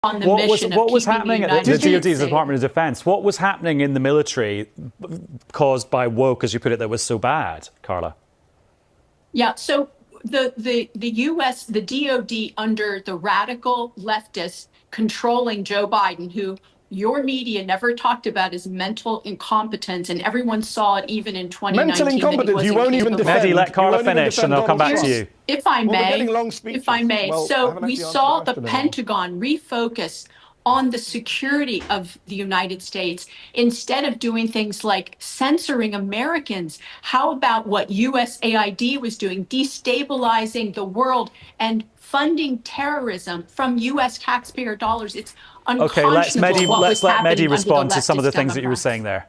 on the mission what was of happening at the DoD's Department of Defense? What was happening in the military caused by woke, as you put it, that was so bad, Carla? Yeah, so the U.S., the DoD under the radical leftists controlling Joe Biden, who your media never talked about as mental incompetence, and everyone saw it even in 2019. Mental incompetence, you won't even defend. Mehdi, let Carla finish and I'll come back to you. If I may, so we saw the Pentagon refocus on the security of the United States instead of doing things like censoring Americans. How about what USAID was doing, destabilizing the world and funding terrorism from U.S. taxpayer dollars? It's unconscionable. Okay, let's let Mehdi respond to some of the things that you were saying there.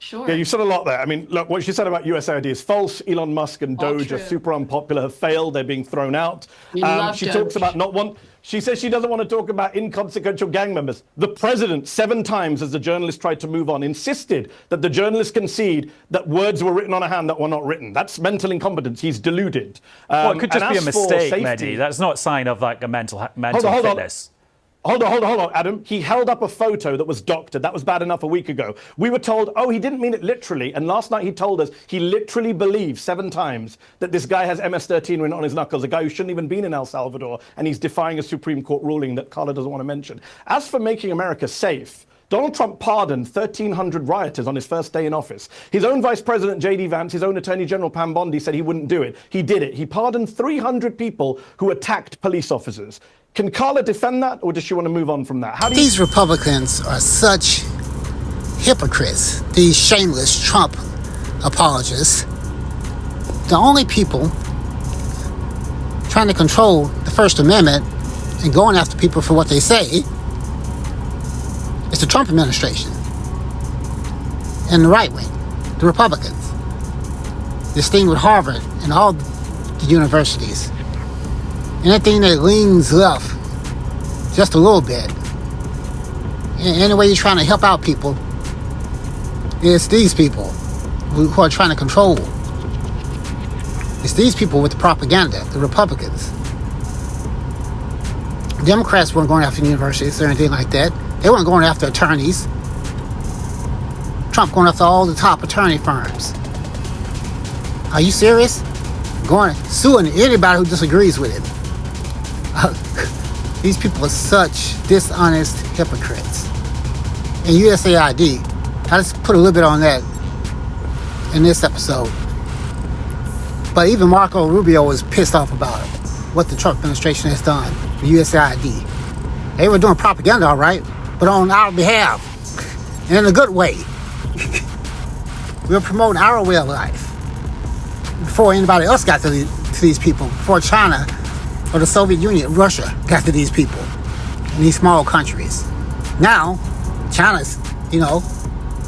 Sure. Yeah, you said a lot there. I mean, look, what she said about USAID is false. Elon Musk and Doge are super unpopular, have failed. They're being thrown out. She talks about she says she doesn't want to talk about inconsequential gang members. The president, 7 times as the journalist tried to move on, insisted that the journalist concede that words were written on a hand that were not written. That's mental incompetence. He's deluded. Well, it could just be a mistake, Mehdi. That's not a sign of like a mental fitness. Hold on, Adam. He held up a photo that was doctored. That was bad enough a week ago. We were told, oh, he didn't mean it literally. And last night he told us he literally believes 7 times that this guy has MS-13 written on his knuckles, a guy who shouldn't even been in El Salvador, and he's defying a Supreme Court ruling that Carla doesn't want to mention. As for making America safe, Donald Trump pardoned 1,300 rioters on his first day in office. His own Vice President, J.D. Vance, his own Attorney General, Pam Bondi, said he wouldn't do it. He did it. He pardoned 300 people who attacked police officers. Can Carla defend that, or does she want to move on from that? These Republicans are such hypocrites, these shameless Trump apologists. The only people trying to control the First Amendment and going after people for what they say is the Trump administration and the right wing, the Republicans. This thing with Harvard and all the universities. Anything that leans left just a little bit, any way you're trying to help out people, it's these people who are trying to control. It's these people with the propaganda, the Republicans. Democrats weren't going after universities or anything like that. They weren't going after attorneys. Trump going after all the top attorney firms. Are you serious? Suing anybody who disagrees with it. These people are such dishonest hypocrites. And USAID, I just put a little bit on that in this episode. But even Marco Rubio was pissed off about it, what the Trump administration has done with USAID. They were doing propaganda, all right, but on our behalf, and in a good way. We're promoting our way of life before anybody else got to these people, before China or the Soviet Union, Russia, got to these people in these small countries. Now, China's,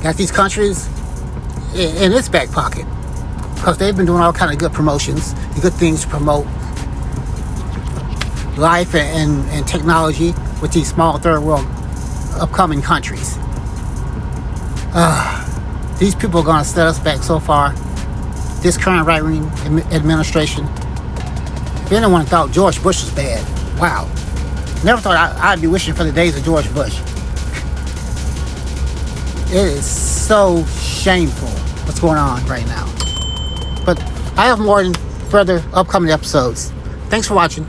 got these countries in its back pocket because they've been doing all kind of good promotions, good things to promote life and technology with these small third world upcoming countries. These people are going to set us back so far. This current right-wing administration. If anyone thought George Bush was bad, wow. Never thought I'd be wishing for the days of George Bush. It is so shameful what's going on right now. But I have more in further upcoming episodes. Thanks for watching.